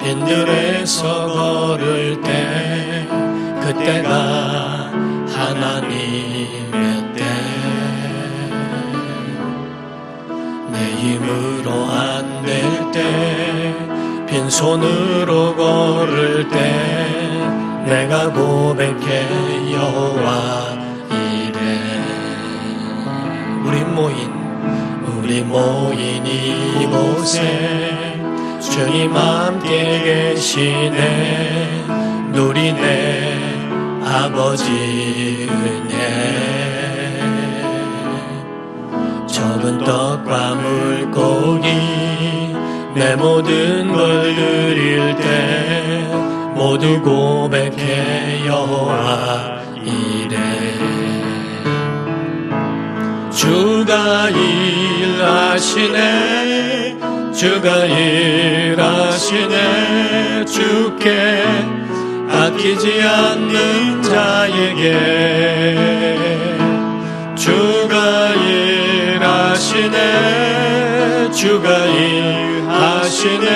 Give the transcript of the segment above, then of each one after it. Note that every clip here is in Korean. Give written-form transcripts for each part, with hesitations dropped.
빈들에서 걸을 때 그때가 하나님의 때 내 힘으로 안 될 때 빈손으로 걸을 때 내가 고백해 여호와 이래 우리 모인 이곳에 주님 함께 계시네 누리네 아버지 은혜 적은 떡과 물고기 내 모든 걸 드릴 때 모두 고백해 여호와 이래 주가 일하시네 주가 일하시네 주께 아끼지 않는 자에게 주가 일하시네 주가 일하시네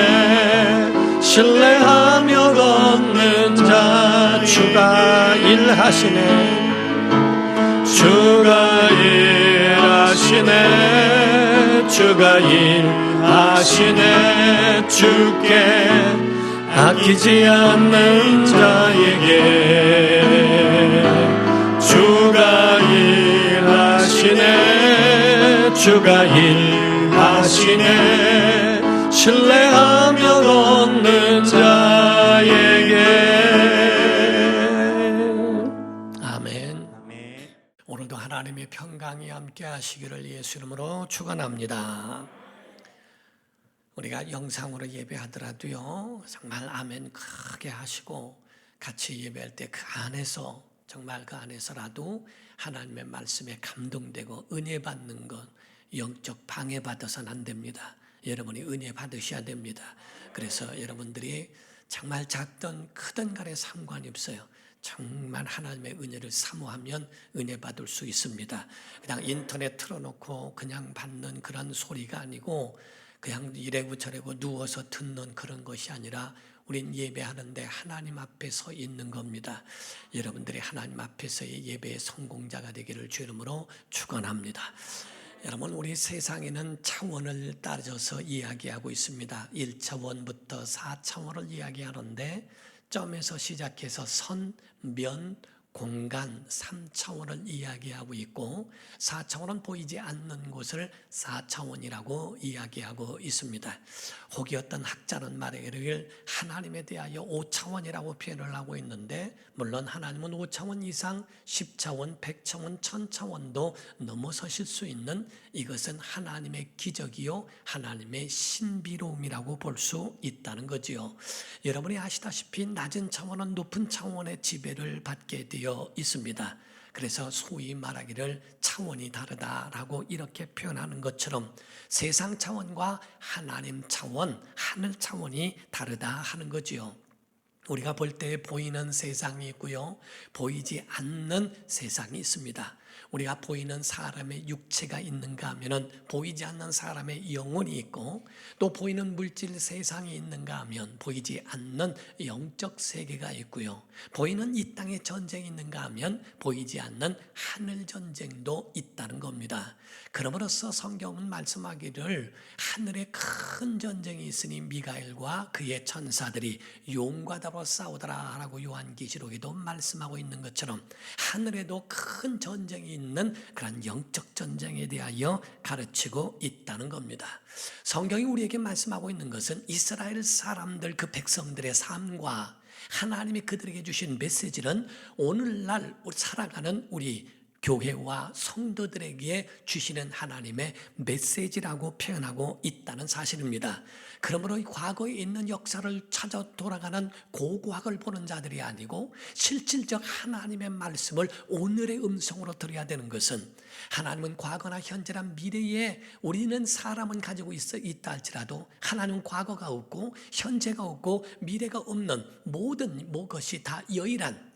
신뢰하며 걷는 자 주가 일하시네 주가 일하시네 주가 일하시네 주께 아끼지 않는 자에게 주가 일하시네 주가 일하시네 신뢰하며 걷는 자에게 아멘. 오늘도 하나님의 평강이 함께 하시기를 예수 이름으로 축원합니다. 우리가 영상으로 예배하더라도요 정말 아멘 크게 하시고 같이 예배할 때 그 안에서 정말 그 안에서라도 하나님의 말씀에 감동되고 은혜 받는 것 영적 방해받아서는 안 됩니다. 여러분이 은혜 받으셔야 됩니다. 그래서 여러분들이 정말 작든 크든 간에 상관이 없어요. 정말 하나님의 은혜를 사모하면 은혜 받을 수 있습니다. 그냥 인터넷 틀어놓고 그냥 받는 그런 소리가 아니고 그냥 이래고 저래고 누워서 듣는 그런 것이 아니라 우린 예배하는데 하나님 앞에 서 있는 겁니다. 여러분들이 하나님 앞에서의 예배의 성공자가 되기를 주 이름으로 축원합니다. 여러분 우리 세상에는 차원을 따져서 이야기하고 있습니다. 1차원부터 4차원을 이야기하는데 점에서 시작해서 선, 면, 공간 3차원을 이야기하고 있고 4차원은 보이지 않는 곳을 4차원이라고 이야기하고 있습니다. 혹이 어떤 학자는 말하기를 하나님에 대하여 5차원이라고 표현을 하고 있는데 물론 하나님은 5차원 이상 10차원, 100차원, 1000차원도 넘어서실 수 있는 이것은 하나님의 기적이요 하나님의 신비로움이라고 볼 수 있다는 거지요. 여러분이 아시다시피 낮은 차원은 높은 차원의 지배를 받게 되어 있습니다. 그래서 소위 말하기를 차원이 다르다라고 이렇게 표현하는 것처럼 세상 차원과 하나님 차원, 하늘 차원이 다르다 하는 거지요. 우리가 볼 때 보이는 세상이 있고요, 보이지 않는 세상이 있습니다. 우리가 보이는 사람의 육체가 있는가 하면 보이지 않는 사람의 영혼이 있고 또 보이는 물질 세상이 있는가 하면 보이지 않는 영적 세계가 있고요. 보이는 이 땅에 전쟁이 있는가 하면 보이지 않는 하늘 전쟁도 있다는 겁니다. 그러므로서 성경은 말씀하기를 하늘에 큰 전쟁이 있으니 미가엘과 그의 천사들이 용과 더불어 싸우더라 라고 요한계시록에도 말씀하고 있는 것처럼 하늘에도 큰 전쟁이 있는 그런 영적 전쟁에 대하여 가르치고 있다는 겁니다. 성경이 우리에게 말씀하고 있는 것은 이스라엘 사람들 그 백성들의 삶과 하나님이 그들에게 주신 메시지는 오늘날 살아가는 우리 교회와 성도들에게 주시는 하나님의 메시지라고 표현하고 있다는 사실입니다. 그러므로 과거에 있는 역사를 찾아 돌아가는 고고학을 보는 자들이 아니고 실질적 하나님의 말씀을 오늘의 음성으로 들어야 되는 것은 하나님은 과거나 현재나 미래에 우리는 사람은 가지고 있다 할지라도 하나님은 과거가 없고 현재가 없고 미래가 없는 모든 것이 다 유일한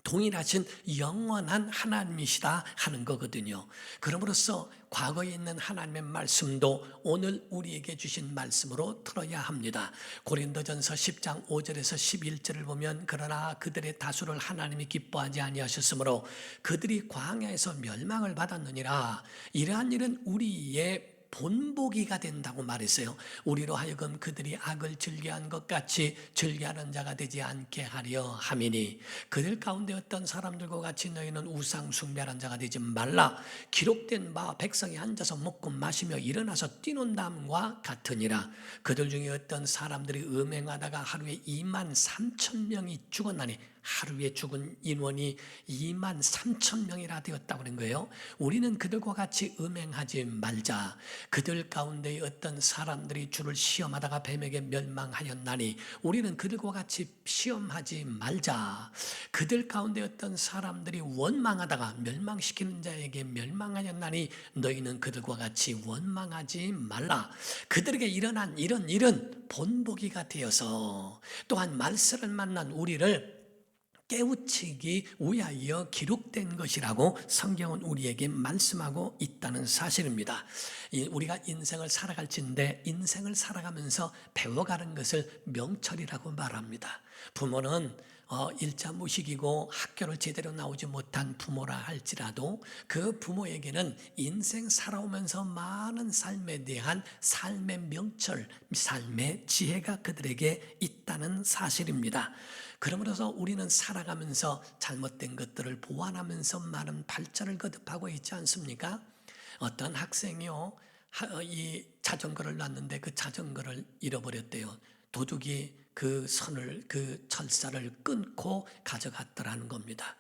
동일하신 영원한 하나님이시다 하는 거거든요. 그러므로써 과거에 있는 하나님의 말씀도 오늘 우리에게 주신 말씀으로 들어야 합니다. 고린도전서 10장 5절에서 11절을 보면 그러나 그들의 다수를 하나님이 기뻐하지 아니하셨으므로 그들이 광야에서 멸망을 받았느니라. 이러한 일은 우리의 본보기가 된다고 말했어요. 우리로 하여금 그들이 악을 즐겨한 것 같이 즐겨하는 자가 되지 않게 하려 함이니 그들 가운데 어떤 사람들과 같이 너희는 우상 숭배하는 자가 되지 말라. 기록된 바 백성이 앉아서 먹고 마시며 일어나서 뛰는 담과 같으니라. 그들 중에 어떤 사람들이 음행하다가 하루에 2만 3천 명이 죽었나니 하루에 죽은 인원이 2만 3천 명이라 되었다고 하는 거예요. 우리는 그들과 같이 음행하지 말자. 그들 가운데 어떤 사람들이 주를 시험하다가 뱀에게 멸망하였나니 우리는 그들과 같이 시험하지 말자. 그들 가운데 어떤 사람들이 원망하다가 멸망시키는 자에게 멸망하였나니 너희는 그들과 같이 원망하지 말라. 그들에게 일어난 이런 일은 본보기가 되어서 또한 말세를 만난 우리를 깨우치기 위하여 기록된 것이라고 성경은 우리에게 말씀하고 있다는 사실입니다. 우리가 인생을 살아갈진데 인생을 살아가면서 배워가는 것을 명철이라고 말합니다. 부모는 일자무식이고 학교를 제대로 나오지 못한 부모라 할지라도 그 부모에게는 인생 살아오면서 많은 삶에 대한 삶의 명철, 삶의 지혜가 그들에게 있다는 사실입니다. 그러므로서 우리는 살아가면서 잘못된 것들을 보완하면서 많은 발전을 거듭하고 있지 않습니까? 어떤 학생이요, 이 자전거를 놨는데 그 자전거를 잃어버렸대요. 도둑이 그 철사를 끊고 가져갔더라는 겁니다.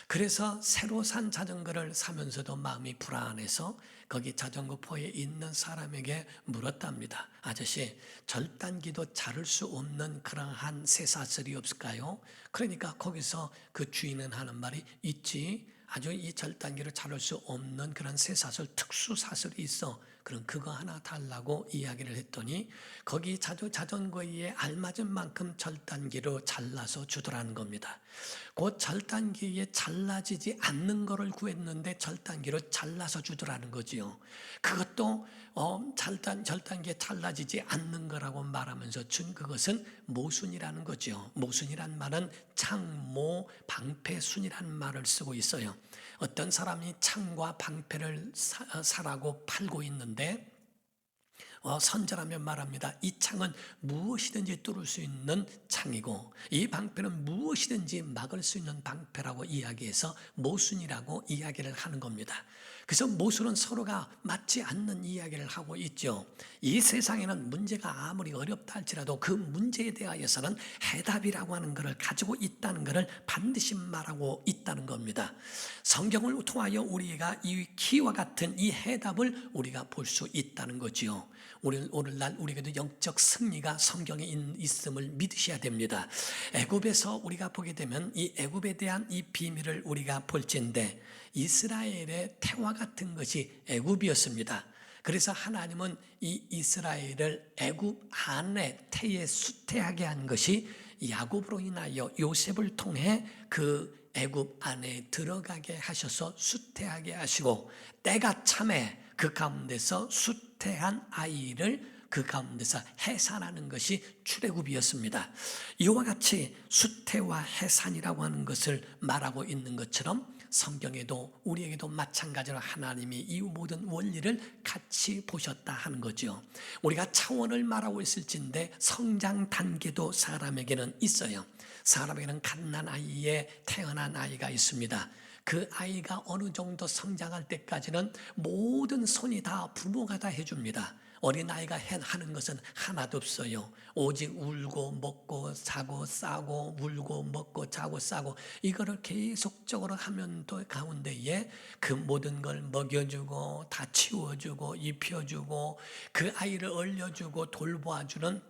그래서 새로 산 자전거를 사면서도 마음이 불안해서 거기 자전거포에 있는 사람에게 물었답니다. 아저씨, 절단기도 자를 수 없는 그러한 쇠사슬이 없을까요? 그러니까 거기서 그 주인은 하는 말이 있지. 아주 이 절단기를 자를 수 없는 그런 쇠사슬, 특수사슬이 있어. 그럼 그거 하나 달라고 이야기를 했더니 거기 자전거에 알맞은 만큼 절단기로 잘라서 주더라는 겁니다. 그 절단기에 잘라지지 않는 거를 구했는데 절단기로 잘라서 주더라는 거지요. 그것도 절단기에 잘라지지 않는 거라고 말하면서 준 그것은 모순이라는 거죠. 모순이란 말은 창모 방패순이라는 말을 쓰고 있어요. 어떤 사람이 창과 방패를 사라고 팔고 있는데 선절하면 말합니다. 이 창은 무엇이든지 뚫을 수 있는 창이고 이 방패는 무엇이든지 막을 수 있는 방패라고 이야기해서 모순이라고 이야기를 하는 겁니다. 그래서 모순은 서로가 맞지 않는 이야기를 하고 있죠. 이 세상에는 문제가 아무리 어렵다 할지라도 그 문제에 대하여서는 해답이라고 하는 것을 가지고 있다는 것을 반드시 말하고 있다는 겁니다. 성경을 통하여 우리가 이 키와 같은 이 해답을 우리가 볼 수 있다는 거지요. 오늘날 우리에게도 영적 승리가 성경에 있음을 믿으셔야 됩니다. 애굽에서 우리가 보게 되면 이 애굽에 대한 이 비밀을 우리가 볼진데 이스라엘의 태와 같은 것이 애굽이었습니다. 그래서 하나님은 이 이스라엘을 애굽 안에 태에 수태하게 한 것이 야곱으로 인하여 요셉을 통해 그 애굽 안에 들어가게 하셔서 수태하게 하시고 때가 참에 그 가운데서 수태한 아이를 그 가운데서 해산하는 것이 출애굽이었습니다. 이와 같이 수태와 해산이라고 하는 것을 말하고 있는 것처럼 성경에도 우리에게도 마찬가지로 하나님이 이 모든 원리를 같이 보셨다 하는 거죠. 우리가 차원을 말하고 있을진데 성장 단계도 사람에게는 있어요. 사람에게는 갓난아이에 태어난 아이가 있습니다. 그 아이가 어느 정도 성장할 때까지는 모든 손이 다 부모가 다 해줍니다. 어린아이가 하는 것은 하나도 없어요. 오직 울고 먹고 자고 싸고 울고 먹고 자고 싸고 이거를 계속적으로 하면 또 가운데에 그 모든 걸 먹여주고 다 치워주고 입혀주고 그 아이를 얼려주고 돌보아주는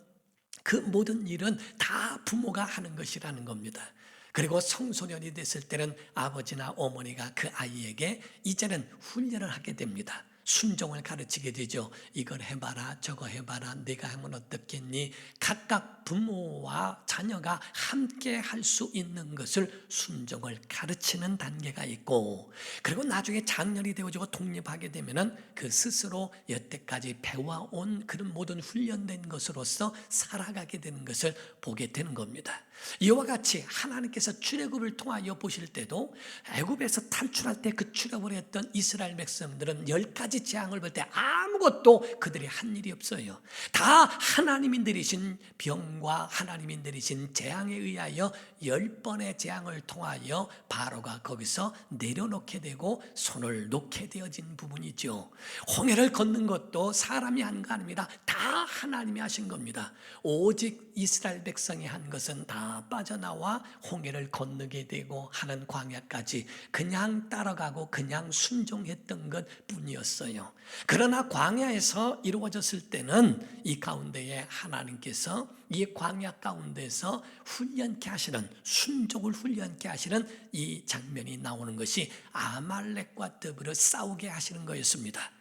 그 모든 일은 다 부모가 하는 것이라는 겁니다. 그리고 청소년이 됐을 때는 아버지나 어머니가 그 아이에게 이제는 훈련을 하게 됩니다. 순종을 가르치게 되죠. 이걸 해봐라, 저거 해봐라, 네가 하면 어떻겠니? 각각 부모와 자녀가 함께 할 수 있는 것을 순종을 가르치는 단계가 있고, 그리고 나중에 장년이 되어지고 독립하게 되면은 그 스스로 여태까지 배워온 그런 모든 훈련된 것으로서 살아가게 되는 것을 보게 되는 겁니다. 이와 같이 하나님께서 출애굽을 통하여 보실 때도 애굽에서 탈출할 때 그 출애굽을 했던 이스라엘 백성들은 10가지 재앙을 볼 때 아무것도 그들이 한 일이 없어요. 다 하나님이 내리신 병과 하나님이 내리신 재앙에 의하여 10번의 재앙을 통하여 바로가 거기서 내려놓게 되고 손을 놓게 되어진 부분이죠. 홍해를 걷는 것도 사람이 한 거 아닙니다. 다 하나님이 하신 겁니다. 오직 이스라엘 백성이 한 것은 다 빠져나와 홍해를 건너게 되고 하는 광야까지 그냥 따라가고 그냥 순종했던 것 뿐이었어요. 그러나 광야에서 이루어졌을 때는 이 가운데에 하나님께서 이 광야 가운데서 훈련케 하시는, 순종을 훈련케 하시는 이 장면이 나오는 것이 아말렉과 더불어 싸우게 하시는 거였습니다.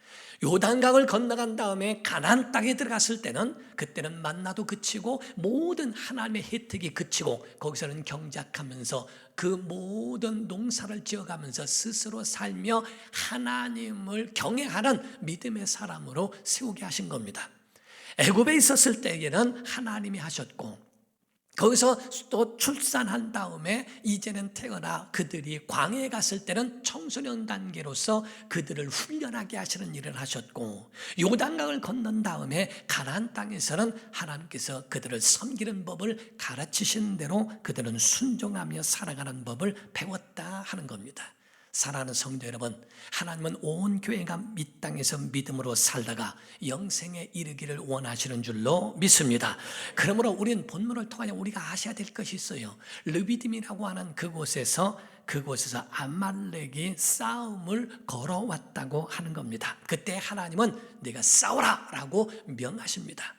요단강을 건너간 다음에 가나안 땅에 들어갔을 때는 그때는 만나도 그치고 모든 하나님의 혜택이 그치고 거기서는 경작하면서 그 모든 농사를 지어가면서 스스로 살며 하나님을 경외하는 믿음의 사람으로 세우게 하신 겁니다. 애굽에 있었을 때에는 하나님이 하셨고, 거기서 또 출산한 다음에 이제는 태어나 그들이 광야에 갔을 때는 청소년 단계로서 그들을 훈련하게 하시는 일을 하셨고, 요단강을 건넌 다음에 가나안 땅에서는 하나님께서 그들을 섬기는 법을 가르치신 대로 그들은 순종하며 살아가는 법을 배웠다 하는 겁니다. 사랑하는 성도 여러분, 하나님은 온 교회가 이 땅에서 믿음으로 살다가 영생에 이르기를 원하시는 줄로 믿습니다. 그러므로 우리는 본문을 통하여 우리가 아셔야 될 것이 있어요. 르비딤이라고 하는 그곳에서 아말렉이 싸움을 걸어왔다고 하는 겁니다. 그때 하나님은 네가 싸우라 라고 명하십니다.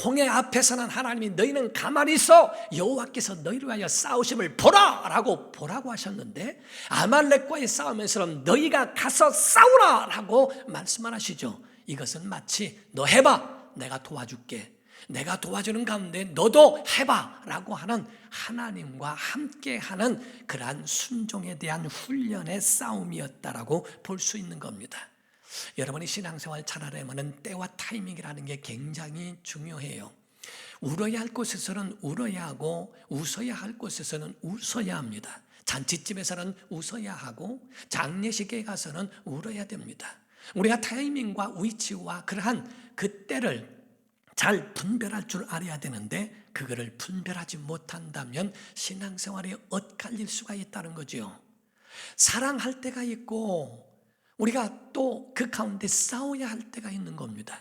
홍해 앞에서는 하나님이 너희는 가만히 있어, 여호와께서 너희를 위하여 싸우심을 보라라고 보라고 하셨는데, 아말렉과의 싸움에서는 너희가 가서 싸우라라고 말씀을 하시죠. 이것은 마치 너 해봐, 내가 도와줄게, 내가 도와주는 가운데 너도 해봐라고 하는 하나님과 함께하는 그러한 순종에 대한 훈련의 싸움이었다라고 볼 수 있는 겁니다. 여러분이 신앙생활 잘하려면 때와 타이밍이라는 게 굉장히 중요해요. 울어야 할 곳에서는 울어야 하고 웃어야 할 곳에서는 웃어야 합니다. 잔치집에서는 웃어야 하고 장례식에 가서는 울어야 됩니다. 우리가 타이밍과 위치와 그러한 그때를 잘 분별할 줄 알아야 되는데, 그거를 분별하지 못한다면 신앙생활이 엇갈릴 수가 있다는 거죠. 사랑할 때가 있고 우리가 또 그 가운데 싸워야 할 때가 있는 겁니다.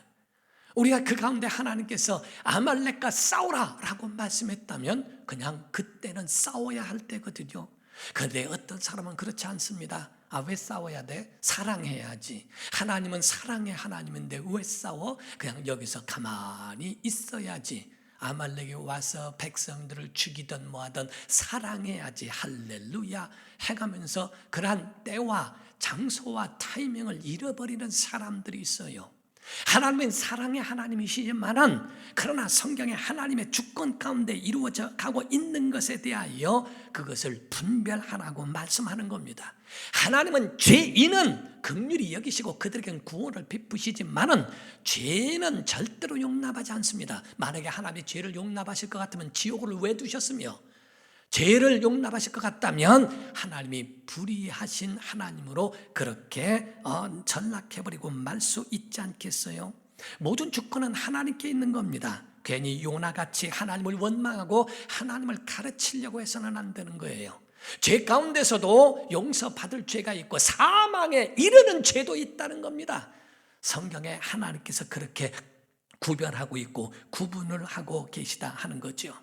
우리가 그 가운데 하나님께서 아말렉과 싸우라 라고 말씀했다면 그냥 그때는 싸워야 할 때거든요. 그런데 어떤 사람은 그렇지 않습니다. 왜 싸워야 돼? 사랑해야지. 하나님은 사랑의 하나님인데 왜 싸워? 그냥 여기서 가만히 있어야지. 아말렉이 와서 백성들을 죽이든 뭐하든 사랑해야지, 할렐루야 해가면서 그러한 때와 장소와 타이밍을 잃어버리는 사람들이 있어요. 하나님은 사랑의 하나님이시지만은 그러나 성경에 하나님의 주권 가운데 이루어져 가고 있는 것에 대하여 그것을 분별하라고 말씀하는 겁니다. 하나님은 죄인은 긍휼히 여기시고 그들에게는 구원을 베푸시지만은 죄는 절대로 용납하지 않습니다. 만약에 하나님이 죄를 용납하실 것 같으면 지옥을 왜 두셨으며, 죄를 용납하실 것 같다면 하나님이 불의하신 하나님으로 그렇게 전락해버리고 말 수 있지 않겠어요? 모든 주권은 하나님께 있는 겁니다. 괜히 요나같이 하나님을 원망하고 하나님을 가르치려고 해서는 안 되는 거예요. 죄 가운데서도 용서받을 죄가 있고 사망에 이르는 죄도 있다는 겁니다. 성경에 하나님께서 그렇게 구별하고 있고 구분을 하고 계시다 하는 거죠.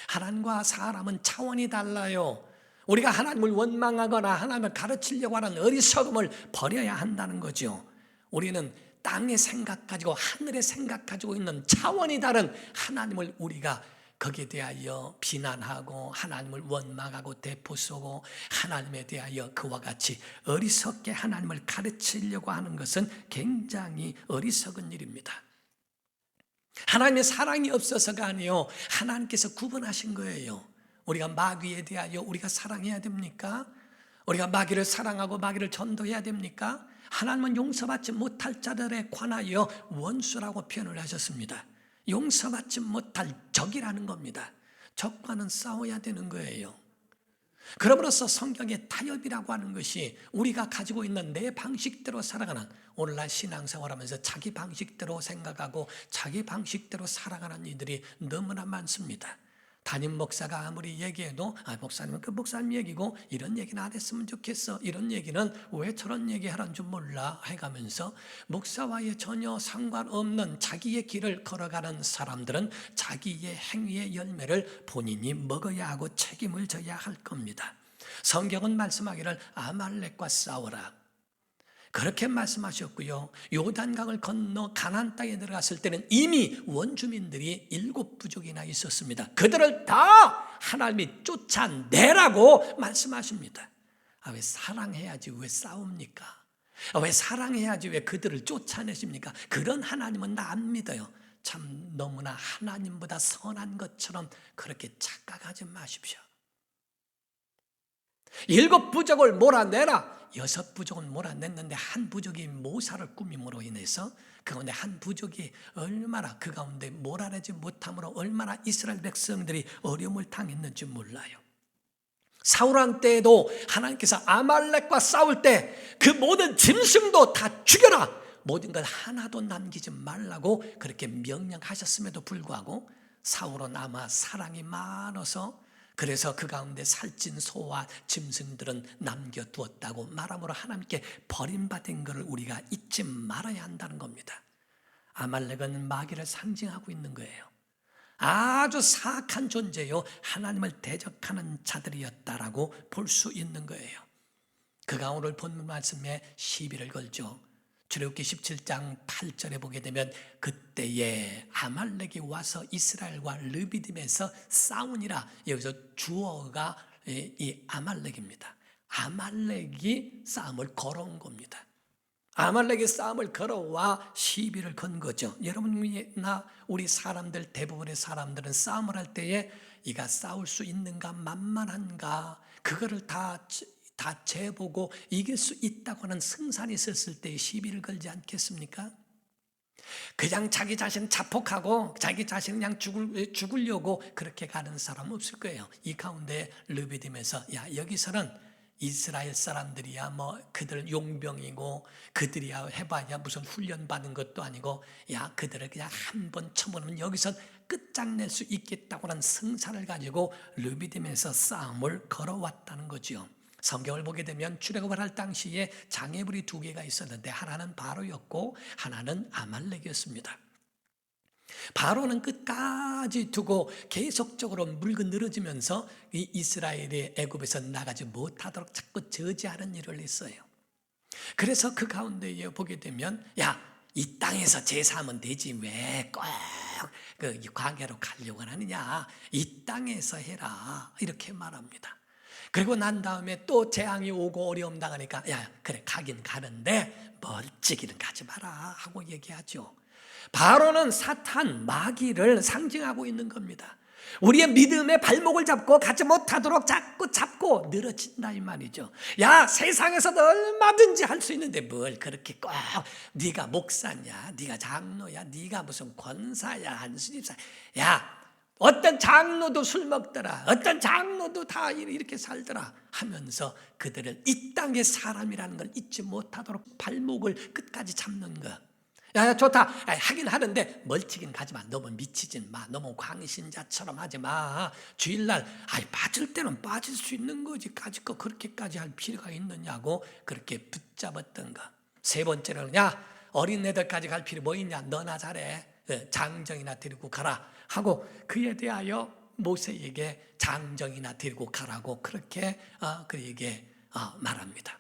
하나님과 사람은 차원이 달라요. 우리가 하나님을 원망하거나 하나님을 가르치려고 하는 어리석음을 버려야 한다는 거죠. 우리는 땅의 생각 가지고 하늘의 생각 가지고 있는 차원이 다른 하나님을 우리가 거기에 대하여 비난하고 하나님을 원망하고 대포쏘고 하나님에 대하여 그와 같이 어리석게 하나님을 가르치려고 하는 것은 굉장히 어리석은 일입니다. 하나님의 사랑이 없어서가 아니요, 하나님께서 구분하신 거예요. 우리가 마귀에 대하여 우리가 사랑해야 됩니까? 우리가 마귀를 사랑하고 마귀를 전도해야 됩니까? 하나님은 용서받지 못할 자들에 관하여 원수라고 표현을 하셨습니다. 용서받지 못할 적이라는 겁니다. 적과는 싸워야 되는 거예요. 그럼으로써 성경의 타협이라고 하는 것이 우리가 가지고 있는 내 방식대로 살아가는, 오늘날 신앙생활하면서 자기 방식대로 생각하고 자기 방식대로 살아가는 이들이 너무나 많습니다. 담임 목사가 아무리 얘기해도 목사님은 그 목사님 얘기고 이런 얘기는 안 했으면 좋겠어, 이런 얘기는 왜 저런 얘기하는 줄 몰라 해가면서 목사와의 전혀 상관없는 자기의 길을 걸어가는 사람들은 자기의 행위의 열매를 본인이 먹어야 하고 책임을 져야 할 겁니다. 성경은 말씀하기를 아말렉과 싸워라, 그렇게 말씀하셨고요. 요단강을 건너 가나안 땅에 들어갔을 때는 이미 원주민들이 7부족이나 있었습니다. 그들을 다 하나님이 쫓아내라고 말씀하십니다. 왜 사랑해야지 왜 싸웁니까? 왜 사랑해야지 왜 그들을 쫓아내십니까? 그런 하나님은 나 안 믿어요. 참 너무나 하나님보다 선한 것처럼 그렇게 착각하지 마십시오. 7부족을 몰아내라. 6부족은 몰아냈는데 한 부족이 모사를 꾸밈으로 인해서 그 가운데 한 부족이 얼마나 그 가운데 몰아내지 못함으로 얼마나 이스라엘 백성들이 어려움을 당했는지 몰라요. 사울한 때에도 하나님께서 아말렉과 싸울 때 그 모든 짐승도 다 죽여라, 모든 걸 하나도 남기지 말라고 그렇게 명령하셨음에도 불구하고 사울은 아마 사랑이 많아서 그래서 그 가운데 살찐 소와 짐승들은 남겨두었다고 말함으로 하나님께 버림받은 것을 우리가 잊지 말아야 한다는 겁니다. 아말렉은 마귀를 상징하고 있는 거예요. 아주 사악한 존재요, 하나님을 대적하는 자들이었다라고 볼 수 있는 거예요. 그가 오늘 본문 말씀에 시비를 걸죠. 출애굽기 17장 8절에 보게 되면 그때에 아말렉이 와서 이스라엘과 르비딤에서 싸우니라. 여기서 주어가 이 아말렉입니다. 아말렉이 싸움을 걸어온 겁니다. 아말렉이 싸움을 걸어와 시비를 건 거죠. 여러분이나 우리 사람들, 대부분의 사람들은 싸움을 할 때에 이가 싸울 수 있는가 만만한가 그거를 다 재보고 이길 수 있다고 하는 승산이 있었을 때 시비를 걸지 않겠습니까? 그냥 자기 자신 자폭하고 자기 자신 그냥 죽으려고 그렇게 가는 사람 없을 거예요. 이 가운데 르비딤에서 여기서는 이스라엘 사람들이야 뭐 그들 용병이고 그들이야 해봐야 무슨 훈련 받은 것도 아니고 그들을 그냥 한 번 쳐보면 여기서 끝장낼 수 있겠다고 하는 승산을 가지고 르비딤에서 싸움을 걸어왔다는 거죠. 성경을 보게 되면 출애굽을 할 당시에 장애물이 2개가 있었는데 하나는 바로였고 하나는 아말렉이었습니다. 바로는 끝까지 두고 계속적으로 물고 늘어지면서 이 이스라엘이 애굽에서 나가지 못하도록 자꾸 저지하는 일을 했어요. 그래서 그 가운데에 보게 되면 이 땅에서 제사하면 되지 왜 꼭 그 광야로 가려고 하느냐, 이 땅에서 해라 이렇게 말합니다. 그리고 난 다음에 또 재앙이 오고 어려움 당하니까 그래 가긴 가는데 멀찍이는 가지 마라 하고 얘기하죠. 바로는 사탄, 마귀를 상징하고 있는 겁니다. 우리의 믿음의 발목을 잡고 가지 못하도록 자꾸 잡고 늘어진다 이 말이죠. 세상에서도 얼마든지 할 수 있는데 뭘 그렇게 꼭 네가 목사냐, 네가 장로야, 네가 무슨 권사야, 한수집사, 어떤 장로도 술 먹더라, 어떤 장로도 다 이렇게 살더라 하면서 그들을 이 땅의 사람이라는 걸 잊지 못하도록 발목을 끝까지 잡는 거. 좋다 하긴 하는데 멀찍이는 가지 마, 너무 미치진 마, 너무 광신자처럼 하지 마, 주일날 빠질 때는 빠질 수 있는 거지 까짓 거 그렇게까지 할 필요가 있느냐고 그렇게 붙잡았던 거. 3번째는 어린애들까지 갈 필요 뭐 있냐, 너나 잘해, 장정이나 데리고 가라 하고 그에 대하여 모세에게 장정이나 데리고 가라고 그렇게 그에게 말합니다.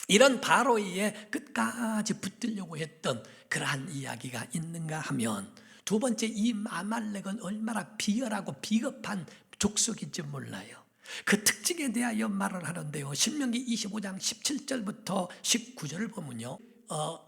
이런 바로에 끝까지 붙들려고 했던 그러한 이야기가 있는가 하면 두 번째, 이 아말렉은 얼마나 비열하고 비겁한 족속인지 몰라요. 그 특징에 대하여 말을 하는데요. 신명기 25장 17절부터 19절을 보면요,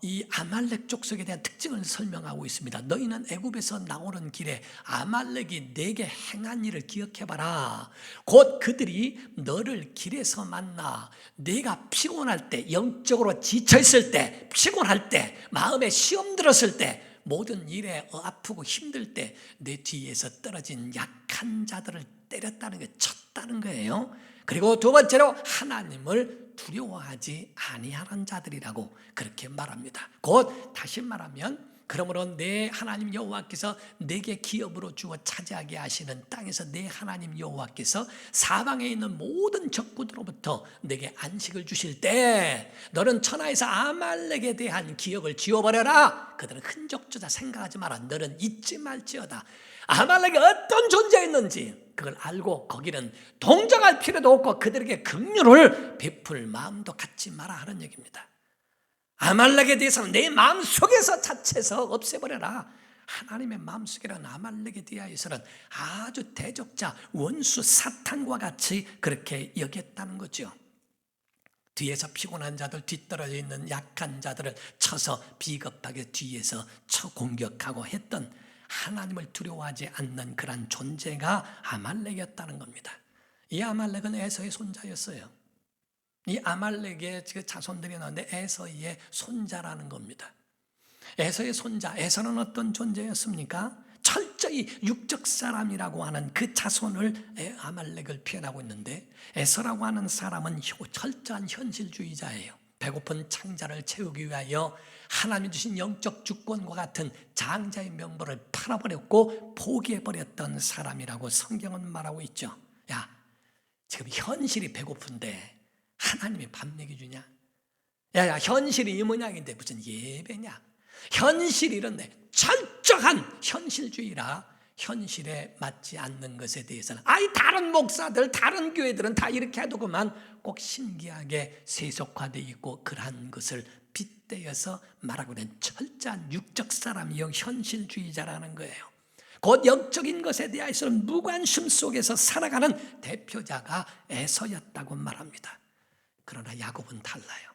이 아말렉 족속에 대한 특징을 설명하고 있습니다. 너희는 애굽에서 나오는 길에 아말렉이 내게 행한 일을 기억해봐라. 곧 그들이 너를 길에서 만나 내가 피곤할 때, 영적으로 지쳐있을 때, 피곤할 때, 마음에 시험 들었을 때, 모든 일에 아프고 힘들 때 내 뒤에서 떨어진 약한 자들을 때렸다는 게 쳤다는 거예요. 그리고 두 번째로 하나님을 두려워하지 아니하는 자들이라고 그렇게 말합니다. 곧 다시 말하면, 그러므로 내 하나님 여호와께서 내게 기업으로 주어 차지하게 하시는 땅에서 내 하나님 여호와께서 사방에 있는 모든 적군으로부터 내게 안식을 주실 때 너는 천하에서 아말렉에 대한 기억을 지워버려라. 그들은 흔적조차 생각하지 마라. 너는 잊지 말지어다. 아말렉이 어떤 존재였는지 그걸 알고 거기는 동정할 필요도 없고 그들에게 긍휼을 베풀 마음도 갖지 마라 하는 얘기입니다. 아말렉에 대해서는 내 마음속에서 자체에서 없애버려라. 하나님의 마음속이라는 아말렉에 대하여서는 아주 대적자, 원수, 사탄과 같이 그렇게 여겼다는 거죠. 뒤에서 피곤한 자들, 뒤떨어져 있는 약한 자들을 쳐서 비겁하게 뒤에서 쳐 공격하고 했던, 하나님을 두려워하지 않는 그런 존재가 아말렉이었다는 겁니다. 이 아말렉은 에서의 손자였어요. 이 아말렉의 자손들이 나오는데 에서의 손자라는 겁니다. 에서의 손자, 에서는 어떤 존재였습니까? 철저히 육적 사람이라고 하는 그 자손을 아말렉을 표현하고 있는데, 에서라고 하는 사람은 철저한 현실주의자예요. 배고픈 창자를 채우기 위하여 하나님이 주신 영적 주권과 같은 장자의 명분을 팔아버렸고 포기해버렸던 사람이라고 성경은 말하고 있죠. 야, 지금 현실이 배고픈데 하나님이 밥 먹여주냐? 야, 현실이 이 모양인데 무슨 예배냐? 현실이 이런데, 철저한 현실주의라 현실에 맞지 않는 것에 대해서는 다른 목사들, 다른 교회들은 다 이렇게 해도 그만 꼭 신기하게 세속화되어 있고 그러한 것을 빗대어서 말하고 있는 철저한 육적 사람이요 현실주의자라는 거예요. 곧 영적인 것에 대해서는 무관심 속에서 살아가는 대표자가 에서였다고 말합니다. 그러나 야곱은 달라요.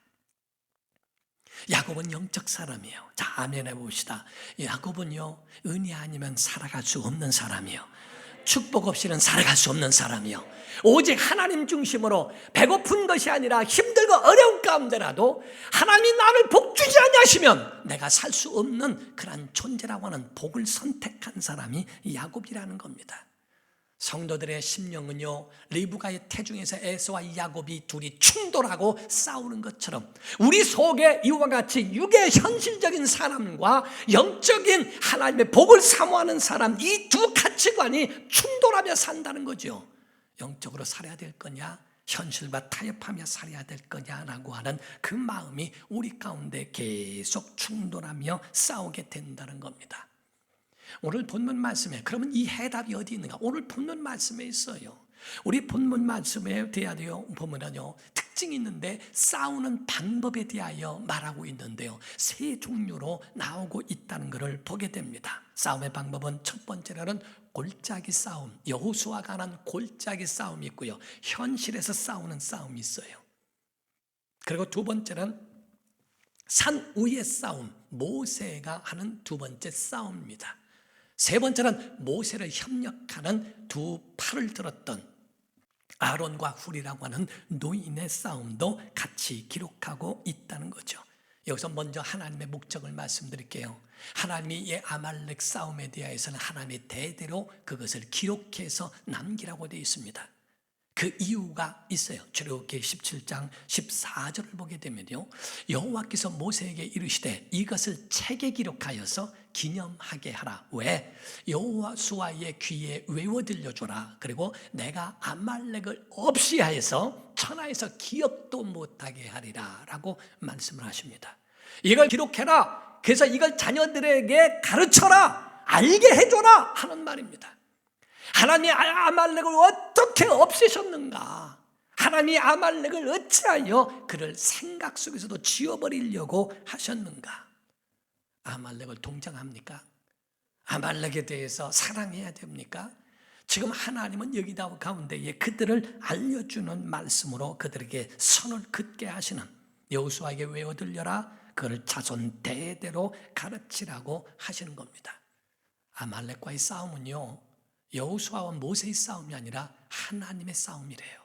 야곱은 영적 사람이에요. 자, 아멘 해봅시다. 야곱은요, 은혜 아니면 살아갈 수 없는 사람이에요. 축복 없이는 살아갈 수 없는 사람이요. 오직 하나님 중심으로 배고픈 것이 아니라 힘들고 어려운 가운데라도 하나님이 나를 복 주지 아니하시면 내가 살 수 없는 그런 존재라고 하는 복을 선택한 사람이 야곱이라는 겁니다. 성도들의 심령은요, 리브가의 태중에서 에서와 야곱이 둘이 충돌하고 싸우는 것처럼 우리 속에 이와 같이 육의 현실적인 사람과 영적인 하나님의 복을 사모하는 사람, 이 두 가치관이 충돌하며 산다는 거죠. 영적으로 살아야 될 거냐, 현실과 타협하며 살아야 될 거냐라고 하는 그 마음이 우리 가운데 계속 충돌하며 싸우게 된다는 겁니다. 오늘 본문 말씀에, 그러면 이 해답이 어디 있는가? 오늘 본문 말씀에 있어요. 우리 본문 말씀에 대하여 보면요, 특징이 있는데 싸우는 방법에 대하여 말하고 있는데요, 세 종류로 나오고 있다는 것을 보게 됩니다. 싸움의 방법은 첫 번째로는 골짜기 싸움, 여호수아가 하는 골짜기 싸움이 있고요, 현실에서 싸우는 싸움이 있어요. 그리고 두 번째는 산 위의 싸움, 모세가 하는 두 번째 싸움입니다. 세 번째는 모세를 협력하는 두 팔을 들었던 아론과 훌이라고 하는 노인의 싸움도 같이 기록하고 있다는 거죠. 여기서 먼저 하나님의 목적을 말씀드릴게요. 하나님이 이 아말렉 싸움에 대해서는 하나님이 대대로 그것을 기록해서 남기라고 되어 있습니다. 그 이유가 있어요. 출애굽기 17장 14절을 보게 되면요, 여호와께서 모세에게 이르시되 이것을 책에 기록하여서 기념하게 하라. 왜? 여호수아의 귀에 외워 들려줘라. 그리고 내가 아말렉을 없이 하여서 천하에서 기억도 못하게 하리라 라고 말씀을 하십니다. 이걸 기록해라. 그래서 이걸 자녀들에게 가르쳐라, 알게 해줘라 하는 말입니다. 하나님이 아말렉을 어떻게 없애셨는가? 하나님이 아말렉을 어찌하여 그를 생각 속에서도 지워버리려고 하셨는가? 아말렉을 동정합니까? 아말렉에 대해서 사랑해야 됩니까? 지금 하나님은 여기다 가운데에 그들을 알려주는 말씀으로 그들에게 선을 긋게 하시는, 여호수아에게 외워 들려라, 그를 자손 대대로 가르치라고 하시는 겁니다. 아말렉과의 싸움은요, 여호수아와 모세의 싸움이 아니라 하나님의 싸움이래요.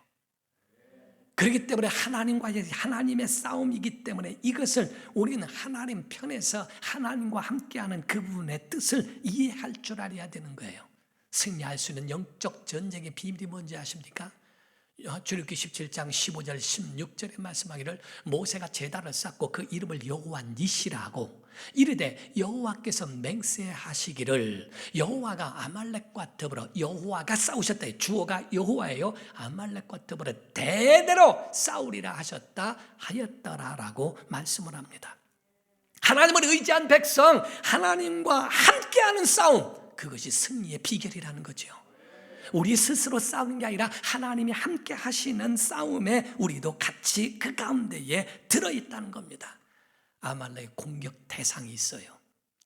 그렇기 때문에 하나님의 싸움이기 때문에 이것을 우리는 하나님 편에서 하나님과 함께하는 그분의 뜻을 이해할 줄 알아야 되는 거예요. 승리할 수 있는 영적 전쟁의 비밀이 뭔지 아십니까? 출애굽기 17장 15절 16절에 말씀하기를, 모세가 제단을 쌓고 그 이름을 여호와 니시라 하고 이르되 여호와께서 맹세하시기를, 여호와가 아말렉과 더불어, 여호와가 싸우셨다, 주어가 여호와예요, 아말렉과 더불어 대대로 싸우리라 하셨다 하였더라라고 말씀을 합니다. 하나님을 의지한 백성, 하나님과 함께하는 싸움, 그것이 승리의 비결이라는 거죠. 우리 스스로 싸우는 게 아니라 하나님이 함께 하시는 싸움에 우리도 같이 그 가운데에 들어있다는 겁니다. 아말렉 공격 대상이 있어요.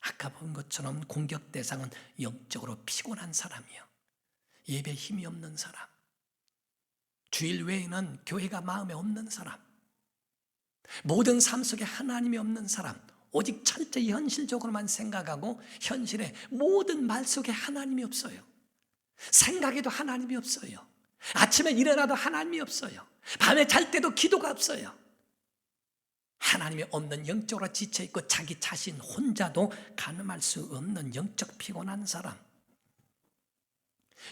아까 본 것처럼 공격 대상은 영적으로 피곤한 사람이요, 예배 힘이 없는 사람, 주일 외에는 교회가 마음에 없는 사람, 모든 삶 속에 하나님이 없는 사람, 오직 철저히 현실적으로만 생각하고 현실의 모든 말 속에 하나님이 없어요. 생각에도 하나님이 없어요. 아침에 일어나도 하나님이 없어요. 밤에 잘 때도 기도가 없어요. 하나님이 없는, 영적으로 지쳐있고 자기 자신 혼자도 가늠할 수 없는 영적 피곤한 사람,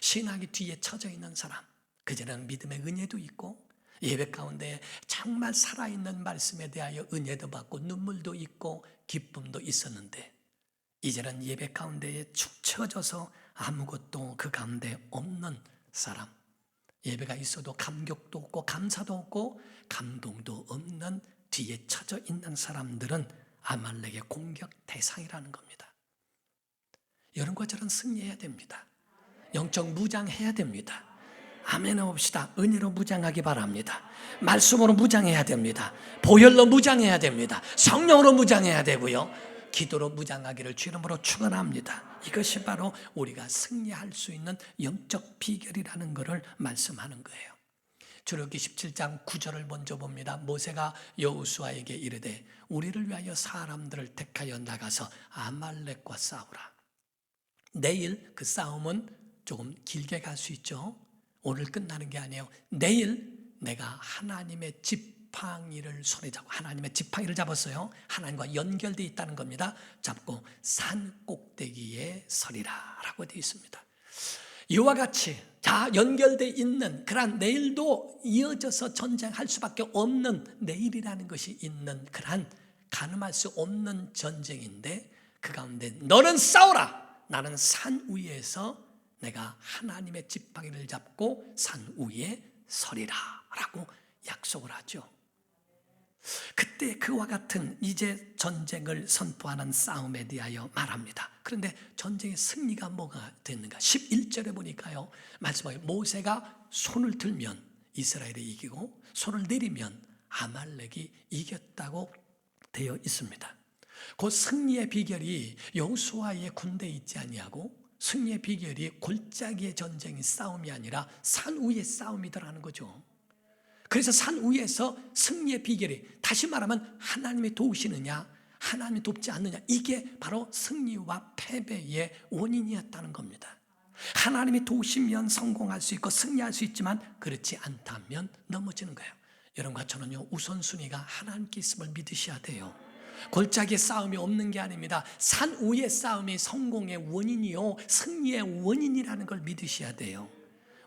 신학이 뒤에 처져 있는 사람, 그전에는 믿음의 은혜도 있고 예배 가운데 정말 살아있는 말씀에 대하여 은혜도 받고 눈물도 있고 기쁨도 있었는데, 이제는 예배 가운데에 축 처져서 아무것도 그 가운데 없는 사람, 예배가 있어도 감격도 없고 감사도 없고 감동도 없는 뒤에 처져 있는 사람들은 아말렉의 공격 대상이라는 겁니다. 여러분과 저는 승리해야 됩니다. 영적 무장해야 됩니다. 아멘 해봅시다. 은혜로 무장하기 바랍니다. 말씀으로 무장해야 됩니다. 보혈로 무장해야 됩니다. 성령으로 무장해야 되고요, 기도로 무장하기를 주 이름으로 축원합니다. 이것이 바로 우리가 승리할 수 있는 영적 비결이라는 것을 말씀하는 거예요. 출애굽기 17장 9절을 먼저 봅니다. 모세가 여호수아에게 이르되 우리를 위하여 사람들을 택하여 나가서 아말렉과 싸우라. 내일 그 싸움은 조금 길게 갈 수 있죠. 오늘 끝나는 게 아니에요. 내일 내가 하나님의 지팡이를 손에 잡고, 하나님의 지팡이를 잡았어요. 하나님과 연결되어 있다는 겁니다. 잡고 산 꼭대기에 서리라 라고 되어 있습니다. 이와 같이 연결되어 있는 그러한, 내일도 이어져서 전쟁할 수밖에 없는 내일이라는 것이 있는 그러한 가늠할 수 없는 전쟁인데, 그 가운데 너는 싸우라, 나는 산 위에서 내가 하나님의 지팡이를 잡고 산 위에 서리라 라고 약속을 하죠. 그때 그와 같은 이제 전쟁을 선포하는 싸움에 대하여 말합니다. 그런데 전쟁의 승리가 뭐가 됐는가? 11절에 보니까요, 말씀하여 모세가 손을 들면 이스라엘이 이기고 손을 내리면 아말렉이 이겼다고 되어 있습니다. 그 승리의 비결이 여호수아의 군대에 있지 아니하고, 승리의 비결이 골짜기의 전쟁이 싸움이 아니라 산 위의 싸움이더라는 거죠. 그래서 산 위에서 승리의 비결이, 다시 말하면 하나님이 도우시느냐 하나님이 돕지 않느냐, 이게 바로 승리와 패배의 원인이었다는 겁니다. 하나님이 도우시면 성공할 수 있고 승리할 수 있지만 그렇지 않다면 넘어지는 거예요. 여러분과 저는요, 우선순위가 하나님께 있음을 믿으셔야 돼요. 골짜기의 싸움이 없는 게 아닙니다. 산 위의 싸움이 성공의 원인이요, 승리의 원인이라는 걸 믿으셔야 돼요.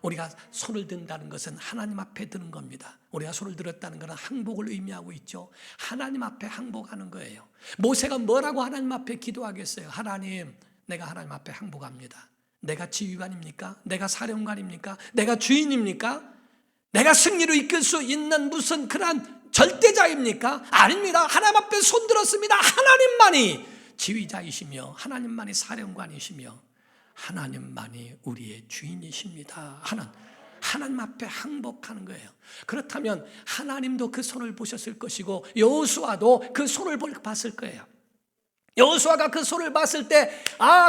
우리가 손을 든다는 것은 하나님 앞에 드는 겁니다. 우리가 손을 들었다는 것은 항복을 의미하고 있죠. 하나님 앞에 항복하는 거예요. 모세가 뭐라고 하나님 앞에 기도하겠어요? 하나님, 내가 하나님 앞에 항복합니다. 내가 지휘관입니까? 내가 사령관입니까? 내가 주인입니까? 내가 승리로 이끌 수 있는 무슨 그러한 절대자입니까? 아닙니다. 하나님 앞에 손 들었습니다. 하나님만이 지휘자이시며 하나님만이 사령관이시며 하나님만이 우리의 주인이십니다 하는, 하나님 앞에 항복하는 거예요. 그렇다면 하나님도 그 손을 보셨을 것이고 여호수아도 그 손을 봤을 거예요. 여호수아가 그 손을 봤을 때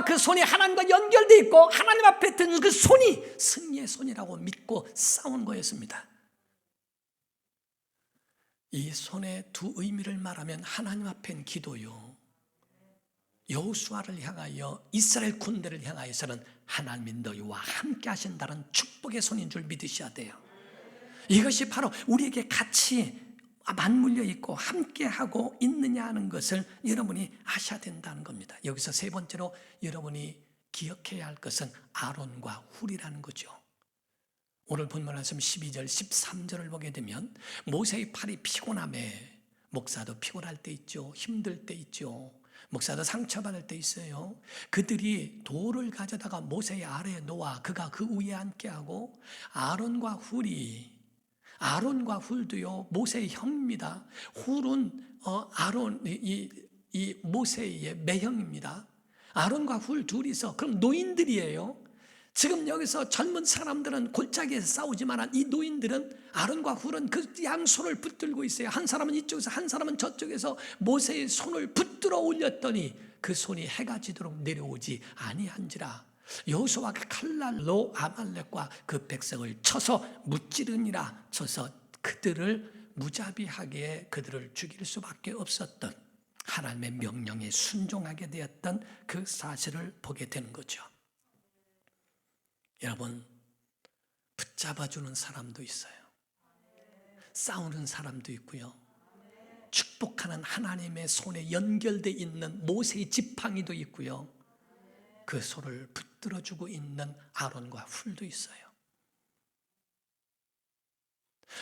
그 손이 하나님과 연결되어 있고 하나님 앞에 든 그 손이 승리의 손이라고 믿고 싸운 거였습니다. 이 손의 두 의미를 말하면 하나님 앞엔 기도요, 여호수아를 향하여 이스라엘 군대를 향하여서는 하나님이 너희와 함께 하신다는 축복의 손인 줄 믿으셔야 돼요. 이것이 바로 우리에게 같이 맞물려 있고 함께하고 있느냐 하는 것을 여러분이 아셔야 된다는 겁니다. 여기서 세 번째로 여러분이 기억해야 할 것은 아론과 훌이라는 거죠. 오늘 본문 말씀 12절 13절을 보게 되면 모세의 팔이 피곤함에, 목사도 피곤할 때 있죠, 힘들 때 있죠, 목사도 상처받을 때 있어요. 그들이 돌을 가져다가 모세의 아래에 놓아 그가 그 위에 앉게하고, 아론과 훌도요 모세의 형입니다. 훌은 이 모세의 매형입니다. 아론과 훌 둘이서 그럼 노인들이에요. 지금 여기서 젊은 사람들은 골짜기에서 싸우지만 이 노인들은, 아론과 훌은 그 양손을 붙들고 있어요. 한 사람은 이쪽에서 한 사람은 저쪽에서 모세의 손을 붙들어 올렸더니 그 손이 해가 지도록 내려오지 아니한지라. 여호수아가 칼날로 아말렉과 그 백성을 쳐서 무찌르니라. 쳐서 그들을 무자비하게 그들을 죽일 수밖에 없었던, 하나님의 명령에 순종하게 되었던 그 사실을 보게 되는 거죠. 여러분, 붙잡아주는 사람도 있어요. 싸우는 사람도 있고요. 축복하는 하나님의 손에 연결되어 있는 모세의 지팡이도 있고요. 그 손을 붙들어주고 있는 아론과 훌도 있어요.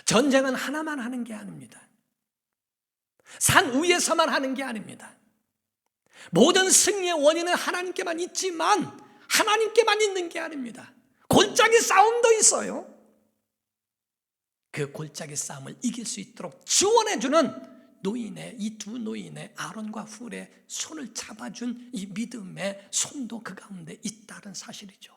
전쟁은 하나만 하는 게 아닙니다. 산 위에서만 하는 게 아닙니다. 모든 승리의 원인은 하나님께만 있지만 하나님께만 있는 게 아닙니다. 골짜기 싸움도 있어요. 그 골짜기 싸움을 이길 수 있도록 지원해주는 이 두 노인의 아론과 훌의 손을 잡아준 이 믿음의 손도 그 가운데 있다는 사실이죠.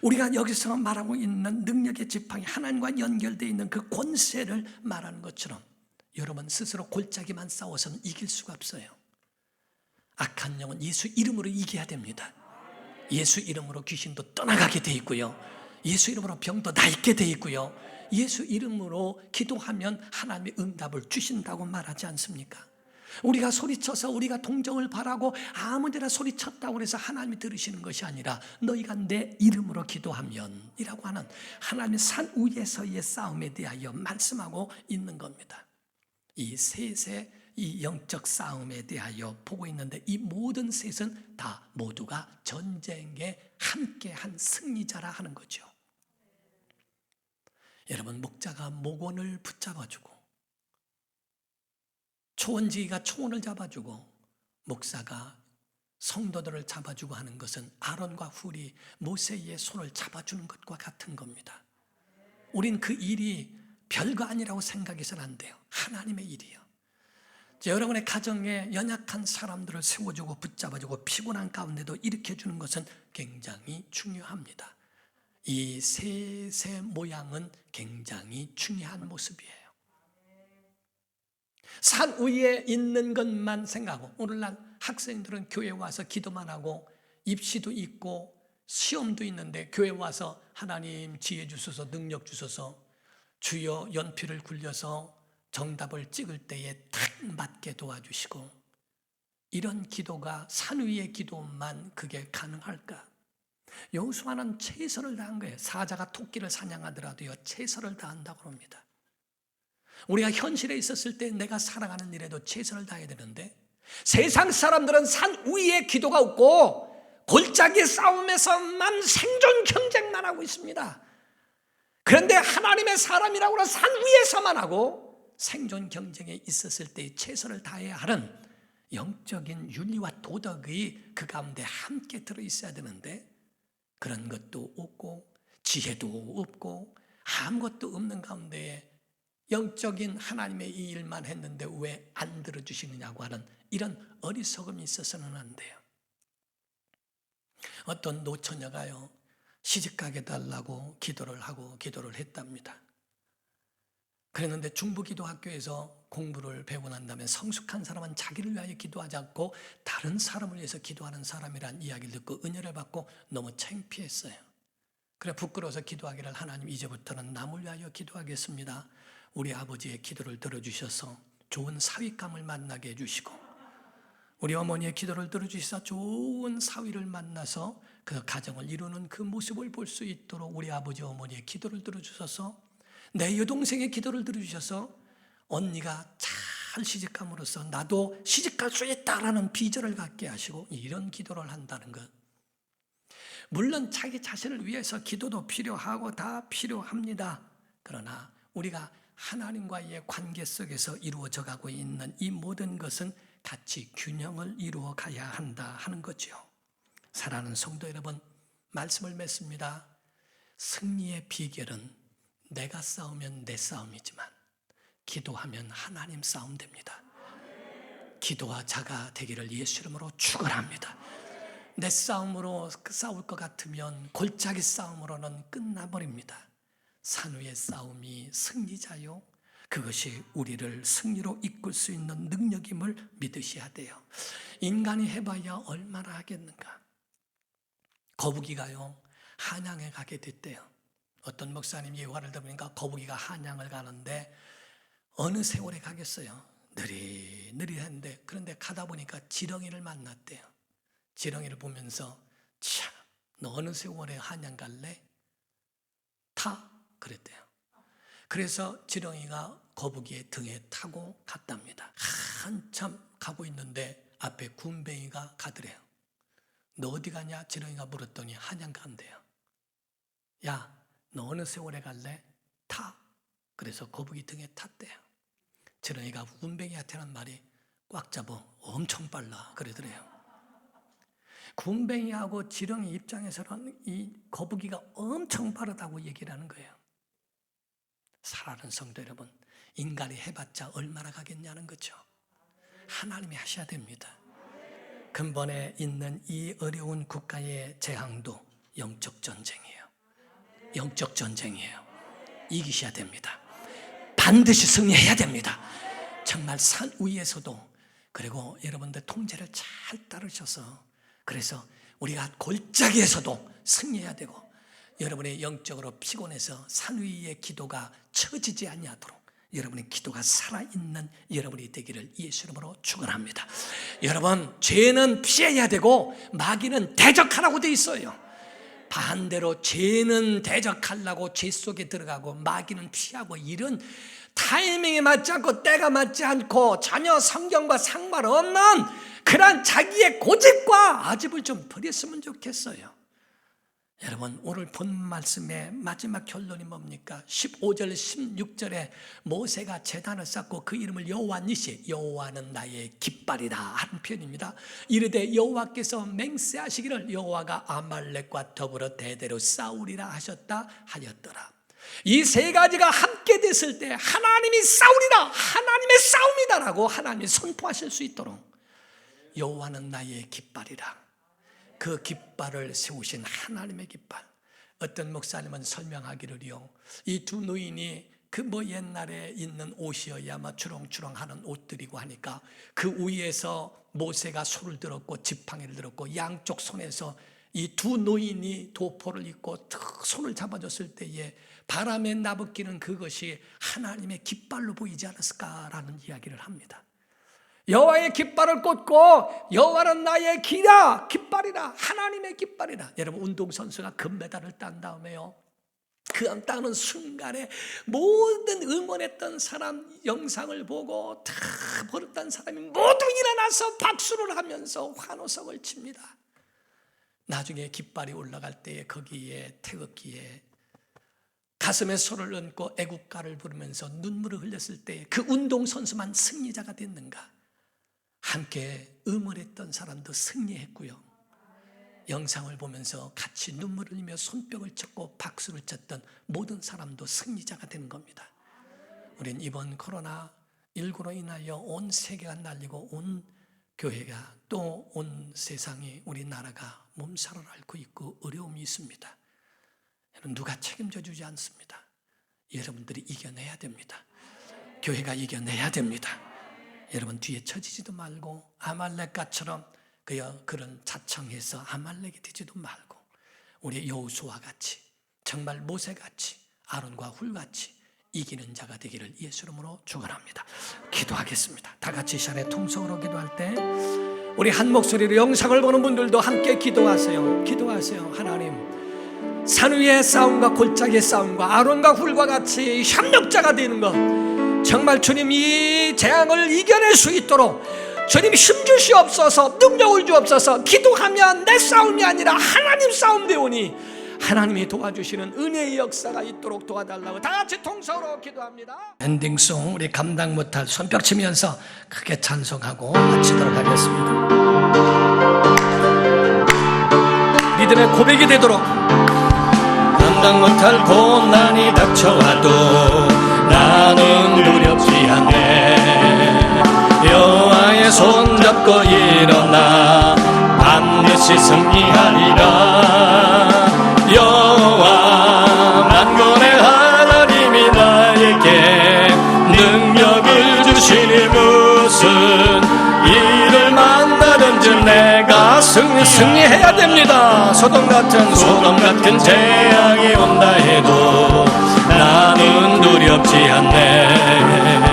우리가 여기서 말하고 있는 능력의 지팡이, 하나님과 연결되어 있는 그 권세를 말하는 것처럼 여러분 스스로 골짜기만 싸워서는 이길 수가 없어요. 악한 영은 예수 이름으로 이겨야 됩니다. 예수 이름으로 귀신도 떠나가게 돼 있고요, 예수 이름으로 병도 낫게 돼 있고요, 예수 이름으로 기도하면 하나님의 응답을 주신다고 말하지 않습니까? 우리가 소리쳐서 우리가 동정을 바라고 아무데나 소리쳤다고 해서 하나님이 들으시는 것이 아니라 너희가 내 이름으로 기도하면 이라고 하는 하나님의 산 위에서의 싸움에 대하여 말씀하고 있는 겁니다. 이 셋의 이 영적 싸움에 대하여 보고 있는데, 이 모든 셋은 다 모두가 전쟁에 함께한 승리자라 하는 거죠. 여러분, 목자가 목원을 붙잡아주고 초원지기가 초원을 잡아주고 목사가 성도들을 잡아주고 하는 것은 아론과 훌이 모세의 손을 잡아주는 것과 같은 겁니다. 우린 그 일이 별거 아니라고 생각해서는 안 돼요. 하나님의 일이에요. 여러분의 가정에 연약한 사람들을 세워주고 붙잡아주고 피곤한 가운데도 일으켜주는 것은 굉장히 중요합니다. 이 셋의 모양은 굉장히 중요한 모습이에요. 산 위에 있는 것만 생각하고, 오늘날 학생들은 교회 와서 기도만 하고 입시도 있고 시험도 있는데 교회 와서 하나님 지혜 주소서, 능력 주소서, 주여 연필을 굴려서 정답을 찍을 때에 딱 맞게 도와주시고, 이런 기도가 산 위의 기도만 그게 가능할까? 여호수아는 최선을 다한 거예요. 사자가 토끼를 사냥하더라도요 최선을 다한다고 합니다. 우리가 현실에 있었을 때 내가 살아가는 일에도 최선을 다해야 되는데, 세상 사람들은 산 위에 기도가 없고 골짜기 싸움에서만 생존 경쟁만 하고 있습니다. 그런데 하나님의 사람이라고 하는 산 위에서만 하고 생존 경쟁에 있었을 때 최선을 다해야 하는 영적인 윤리와 도덕이 그 가운데 함께 들어있어야 되는데, 그런 것도 없고 지혜도 없고 아무것도 없는 가운데에 영적인 하나님의 이 일만 했는데 왜 안 들어주시느냐고 하는 이런 어리석음이 있어서는 안 돼요. 어떤 노처녀가요 시집가게 달라고 기도를 했답니다. 그랬는데 중부기도학교에서 공부를 배우고 난 다음에 성숙한 사람은 자기를 위하여 기도하지 않고 다른 사람을 위해서 기도하는 사람이란 이야기를 듣고 은혜를 받고 너무 창피했어요. 그래 부끄러워서 기도하기를, 하나님 이제부터는 남을 위하여 기도하겠습니다. 우리 아버지의 기도를 들어주셔서 좋은 사위감을 만나게 해주시고, 우리 어머니의 기도를 들어주셔서 좋은 사위를 만나서 그 가정을 이루는 그 모습을 볼 수 있도록 우리 아버지 어머니의 기도를 들어주셔서, 내 여동생의 기도를 들어주셔서 언니가 잘 시집감으로써 나도 시집갈 수 있다라는 비전을 갖게 하시고, 이런 기도를 한다는 것. 물론 자기 자신을 위해서 기도도 필요하고 다 필요합니다. 그러나 우리가 하나님과의 관계 속에서 이루어져 가고 있는 이 모든 것은 같이 균형을 이루어 가야 한다 하는 거죠. 사랑하는 성도 여러분, 말씀을 맺습니다. 승리의 비결은 내가 싸우면 내 싸움이지만 기도하면 하나님 싸움 됩니다. 기도와 자가 되기를 예수 이름으로 축원합니다. 내 싸움으로 싸울 것 같으면 골짜기 싸움으로는 끝나버립니다. 산 위의 싸움이 승리자요, 그것이 우리를 승리로 이끌 수 있는 능력임을 믿으셔야 돼요. 인간이 해봐야 얼마나 하겠는가. 거북이가요, 한양에 가게 됐대요. 어떤 목사님 예화를 들으니까 거북이가 한양을 가는데 어느 세월에 가겠어요. 느리느리 했는데, 그런데 가다 보니까 지렁이를 만났대요. 지렁이를 보면서, 참, 너 어느 세월에 한양 갈래? 타? 그랬대요. 그래서 지렁이가 거북이의 등에 타고 갔답니다. 한참 가고 있는데 앞에 군뱅이가 가더래요. 너 어디 가냐? 지렁이가 물었더니 한양 간대요. 야, 너 어느 세월에 갈래? 타. 그래서 거북이 등에 탔대요. 지렁이가 군뱅이한테 하는 말이, 꽉 잡아, 엄청 빨라, 그러더래요. 군뱅이하고 지렁이 입장에서는 이 거북이가 엄청 빠르다고 얘기를 하는 거예요. 사랑하는 성도 여러분, 인간이 해봤자 얼마나 가겠냐는 거죠. 하나님이 하셔야 됩니다. 근본에 있는 이 어려운 국가의 재앙도 영적 전쟁이에요. 영적 전쟁이에요. 이기셔야 됩니다. 반드시 승리해야 됩니다. 정말 산 위에서도, 그리고 여러분들 통제를 잘 따르셔서, 그래서 우리가 골짜기에서도 승리해야 되고, 여러분의 영적으로 피곤해서 산 위의 기도가 처지지 아니하도록 여러분의 기도가 살아있는 여러분이 되기를 예수 이름으로 축원합니다. 여러분, 죄는 피해야 되고 마귀는 대적하라고 돼 있어요. 반대로 죄는 대적하려고 죄 속에 들어가고 마귀는 피하고, 이런 타이밍에 맞지 않고 때가 맞지 않고 전혀 성경과 상관없는 그런 자기의 고집과 아집을 좀 버렸으면 좋겠어요. 여러분, 오늘 본 말씀의 마지막 결론이 뭡니까? 15절 16절에 모세가 제단을 쌓고 그 이름을 여호와 니시, 여호와는 나의 깃발이다 하는 표현입니다. 이르되 여호와께서 맹세하시기를 여호와가 아말렉과 더불어 대대로 싸우리라 하셨다 하였더라. 이 세 가지가 함께 됐을 때 하나님이 싸우리라, 하나님의 싸움이다라고 하나님이 선포하실 수 있도록, 여호와는 나의 깃발이라, 그 깃발을 세우신 하나님의 깃발. 어떤 목사님은 설명하기를요, 이 두 노인이 그 옛날에 있는 옷이어야 아마 주렁주렁하는 옷들이고 하니까 그 위에서 모세가 소를 들었고 지팡이를 들었고, 양쪽 손에서 이 두 노인이 도포를 입고 탁 손을 잡아줬을 때에 바람에 나부끼는 그것이 하나님의 깃발로 보이지 않았을까라는 이야기를 합니다. 여호와의 깃발을 꽂고, 여호와는 나의 기라, 깃발이라, 하나님의 깃발이라. 여러분, 운동선수가 금메달을 딴 다음에요, 그 따는 순간에 모든 응원했던 사람 영상을 보고 다 버렸던 사람이 모두 일어나서 박수를 하면서 환호성을 칩니다. 나중에 깃발이 올라갈 때에 거기에 태극기에 가슴에 손을 얹고 애국가를 부르면서 눈물을 흘렸을 때 그 운동선수만 승리자가 됐는가? 함께 응원했던 사람도 승리했고요, 영상을 보면서 같이 눈물을 흘리며 손뼉을 쳤고 박수를 쳤던 모든 사람도 승리자가 되는 겁니다. 우린 이번 코로나19로 인하여 온 세계가 날리고 온 교회가 또 온 세상이, 우리나라가 몸살을 앓고 있고 어려움이 있습니다. 누가 책임져 주지 않습니다. 여러분들이 이겨내야 됩니다. 교회가 이겨내야 됩니다. 여러분 뒤에 처지지도 말고 아말렉과처럼 그런 자청해서 아말렉이 되지도 말고 우리 여호수아와 같이 정말 모세같이 아론과 훌같이 이기는 자가 되기를 예수 이름으로 축원합니다. 기도하겠습니다. 다 같이 이 시간에 통성으로 기도할 때 우리 한 목소리로 영상을 보는 분들도 함께 기도하세요. 기도하세요. 하나님, 산 위의 싸움과 골짜기의 싸움과 아론과 훌과 같이 협력자가 되는 것, 정말 주님 이 재앙을 이겨낼 수 있도록 주님 힘 주시옵소서. 능력을 주옵소서. 기도하면 내 싸움이 아니라 하나님 싸움 되오니 하나님이 도와주시는 은혜의 역사가 있도록 도와달라고 다 같이 통성으로 기도합니다. 엔딩송 우리 감당 못할 손뼉 치면서 크게 찬송하고 마치도록 하겠습니다. 믿음의 고백이 되도록. 감당 못할 고난이 닥쳐와도 나는 두렵지 않네. 여호와의 손잡고 일어나 반드시 승리하리라. 여호와 만군의 하나님이 나에게 능력을 주시니 무슨 일을 만나든지 내가 승리해야 됩니다. 소돔 같은 재앙이 온다 해도 나는 두렵지 않네.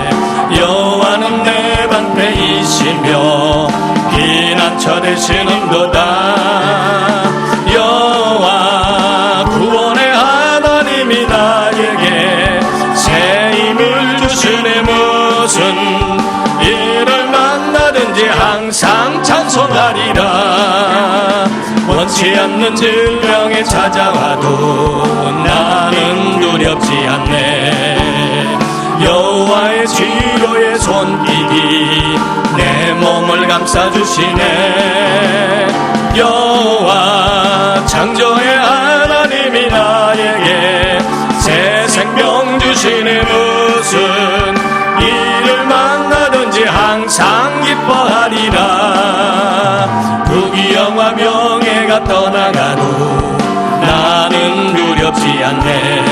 여호와는 내 방패이시며 피난처 되시는도다. 여호와 구원의 하나님이 나에게 새 힘을 주시니 무슨 일을 만나든지 항상 찬송하리라. 원치 않는 질병에 찾아와도 나는 두렵지 않네. 여호와의 치료의 손길이 내 몸을 감싸주시네. 여호와 창조의 하나님이 나에게 새 생명 주시니 무슨 일을 만나든지 항상 기뻐하리라. 부귀영화 명예가 떠나가도 나는 두렵지 않네.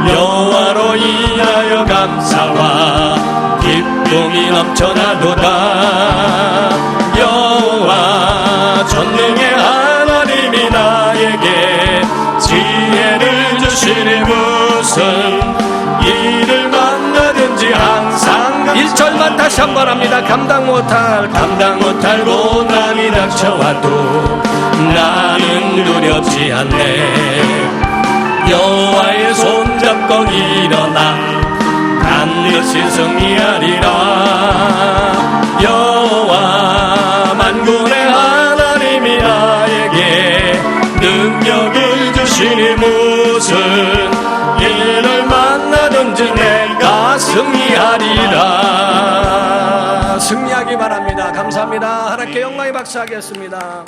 여호와로 인하여 감사와 기쁨이 넘쳐나도다. 여호와 전능의 하나님이 나에게 지혜를 주시니 무슨 일을 만나든지 항상 1절만 다시 한번 합니다. 감당 못할 고난이 닥쳐와도 나는 두렵지 않네. 여호와의 손잡고 일어나 반드시 승리하리라. 여호와 만군의 하나님이 나에게 능력을 주시니 무슨 일을 만나든지 내가 승리하리라. 승리하기 바랍니다. 감사합니다. 하나님께 영광의 박수 하겠습니다.